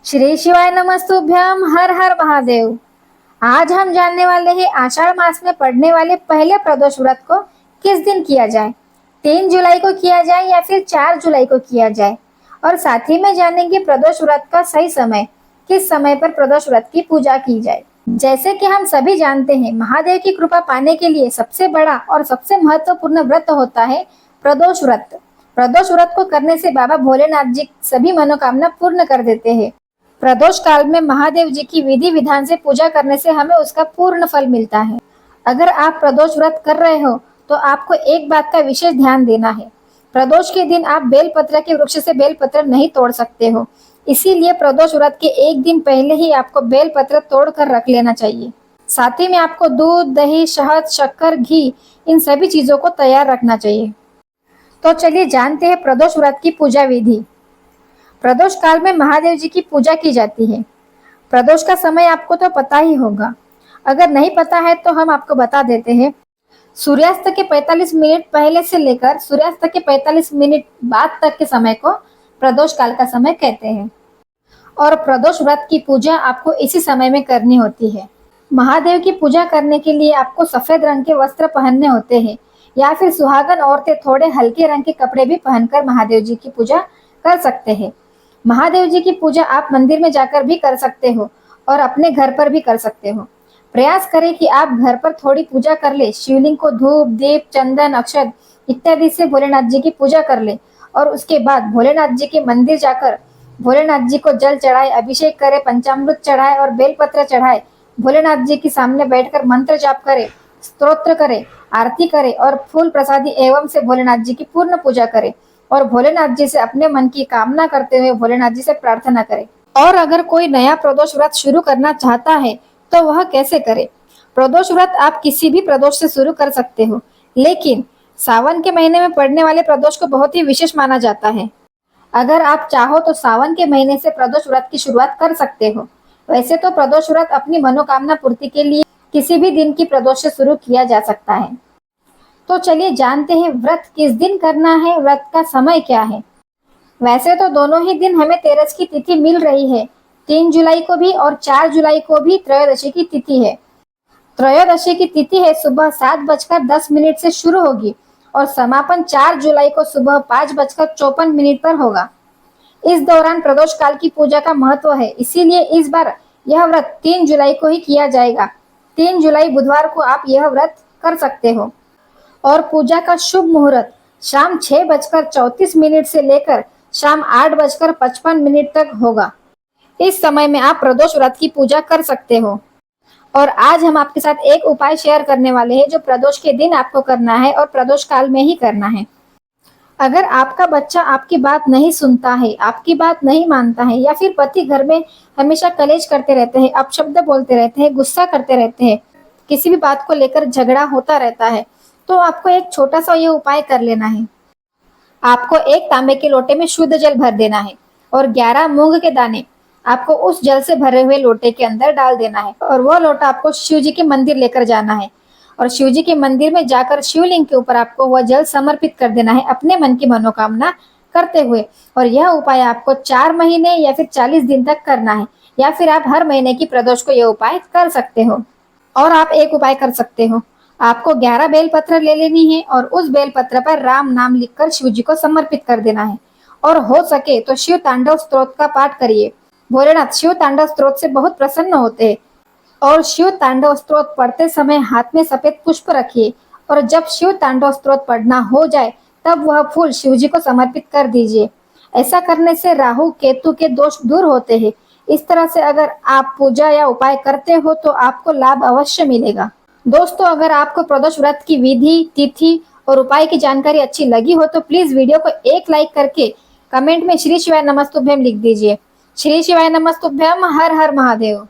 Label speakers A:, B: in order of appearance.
A: श्री शिवाय नमस्तुभ्यम, हर हर महादेव। आज हम जानने वाले हैं आषाढ़ मास में पड़ने वाले पहले प्रदोष व्रत को किस दिन किया जाए। 3 जुलाई को किया जाए या फिर 4 जुलाई को किया जाए। और साथ ही में जानेंगे प्रदोष व्रत का सही समय, किस समय पर प्रदोष व्रत की पूजा की जाए। जैसे कि हम सभी जानते हैं, महादेव की कृपा पाने के लिए सबसे बड़ा और सबसे महत्वपूर्ण व्रत होता है प्रदोष व्रत। प्रदोष व्रत को करने से बाबा भोलेनाथ जी सभी मनोकामना पूर्ण कर देते हैं। प्रदोष काल में महादेव जी की विधि विधान से पूजा करने से हमें उसका पूर्ण फल मिलता है। अगर आप प्रदोष व्रत कर रहे हो तो आपको एक बात का विशेष ध्यान देना है। प्रदोष के दिन आप बेलपत्र के वृक्ष से बेलपत्र नहीं तोड़ सकते हो, इसीलिए प्रदोष व्रत के एक दिन पहले ही आपको बेलपत्र तोड़ कर रख लेना चाहिए। साथ ही में आपको दूध, दही, शहद, शक्कर, घी इन सभी चीजों को तैयार रखना चाहिए। तो चलिए जानते हैं प्रदोष व्रत की पूजा विधि। प्रदोष काल में महादेव जी की पूजा की जाती है। प्रदोष का समय आपको तो पता ही होगा, अगर नहीं पता है तो हम आपको बता देते हैं। सूर्यास्त के 45 मिनट पहले से लेकर सूर्यास्त के 45 मिनट बाद तक के समय को प्रदोष काल का समय कहते हैं। और प्रदोष व्रत की पूजा आपको इसी समय में करनी होती है। महादेव की पूजा करने के लिए आपको सफेद रंग के वस्त्र पहनने होते हैं, या फिर सुहागन औरतें थोड़े हल्के रंग के कपड़े भी पहनकर महादेव जी की पूजा कर सकते हैं। महादेव जी की पूजा आप मंदिर में जाकर भी कर सकते हो और अपने घर पर भी कर सकते हो। प्रयास करें कि आप घर पर थोड़ी पूजा कर ले। शिवलिंग को धूप, दीप, चंदन, अक्षत इत्यादि से भोलेनाथ जी की पूजा कर ले और उसके बाद भोलेनाथ जी के मंदिर जाकर भोलेनाथ जी को जल चढ़ाए, अभिषेक करे, पंचामृत चढ़ाए और बेलपत्र चढ़ाए। भोलेनाथ जी के सामने बैठकर मंत्र जाप करे, स्तोत्र करे, आरती करे और फूल प्रसादी एवं से भोलेनाथ जी की पूर्ण पूजा करे और भोलेनाथ जी से अपने मन की कामना करते हुए भोलेनाथ जी से प्रार्थना करें। और अगर कोई नया प्रदोष व्रत शुरू करना चाहता है तो वह कैसे करे। प्रदोष व्रत आप किसी भी प्रदोष से शुरू कर सकते हो, लेकिन सावन के महीने में पड़ने वाले प्रदोष को बहुत ही विशेष माना जाता है। अगर आप चाहो तो सावन के महीने से प्रदोष व्रत की शुरुआत कर सकते हो। वैसे तो प्रदोष व्रत अपनी मनोकामना पूर्ति के लिए किसी भी दिन की प्रदोष से शुरू किया जा सकता है। तो चलिए जानते हैं व्रत किस दिन करना है, व्रत का समय क्या है। वैसे तो दोनों ही दिन हमें तेरस की तिथि मिल रही है। 3 जुलाई को भी और 4 जुलाई को भी त्रयोदशी की तिथि है। त्रयोदशी की तिथि है सुबह 7:10 से शुरू होगी और समापन 4 जुलाई को सुबह 5:54 पर होगा। इस दौरान प्रदोष काल की पूजा का महत्व है, इसीलिए इस बार यह व्रत 3 जुलाई को ही किया जाएगा। 3 जुलाई बुधवार को आप यह व्रत कर सकते हो। और पूजा का शुभ मुहूर्त शाम 6:34 से लेकर शाम 8:55 तक होगा। इस समय में आप प्रदोष व्रत की पूजा कर सकते हो। और आज हम आपके साथ एक उपाय शेयर करने वाले हैं जो प्रदोष के दिन आपको करना है और प्रदोष काल में ही करना है। अगर आपका बच्चा आपकी बात नहीं सुनता है, आपकी बात नहीं मानता है, या फिर पति घर में हमेशा कलेश करते रहते हैं, अपशब्द बोलते रहते हैं, गुस्सा करते रहते हैं, किसी भी बात को लेकर झगड़ा होता रहता है, तो आपको एक छोटा सा ये उपाय कर लेना है। आपको एक तांबे के लोटे में शुद्ध जल भर देना है और 11 मूंग के दाने आपको उस जल से भरे हुए लोटे के अंदर डाल देना है और वह लोटा आपको शिव जी के मंदिर लेकर जाना है और शिव जी के मंदिर में जाकर शिवलिंग के ऊपर आपको वह जल समर्पित कर देना है अपने मन की मनोकामना करते हुए। और यह उपाय आपको 4 महीने या फिर 40 दिन तक करना है, या फिर आप हर महीने की प्रदोष को यह उपाय कर सकते हो। और आप एक उपाय कर सकते हो, आपको 11 बेलपत्र ले लेनी है और उस बेलपत्र पर राम नाम लिखकर शिव जी को समर्पित कर देना है। और हो सके तो शिव तांडव स्तोत्र का पाठ करिए। भोलेनाथ शिव तांडव स्तोत्र से बहुत प्रसन्न होते हैं। और शिव तांडव स्तोत्र पढ़ते समय हाथ में सफेद पुष्प रखिए और जब शिव तांडव स्तोत्र पढ़ना हो जाए तब वह फूल शिव जी को समर्पित कर दीजिए। ऐसा करने से राहु केतु के दोष दूर होते हैं। इस तरह से अगर आप पूजा या उपाय करते हो तो आपको लाभ अवश्य मिलेगा। दोस्तों, अगर आपको प्रदोष व्रत की विधि, तिथि और उपाय की जानकारी अच्छी लगी हो तो प्लीज वीडियो को एक लाइक करके कमेंट में श्री शिवाय नमस्तुभ्यम लिख दीजिए। श्री शिवाय नमस्तुभ्यम, हर हर महादेव।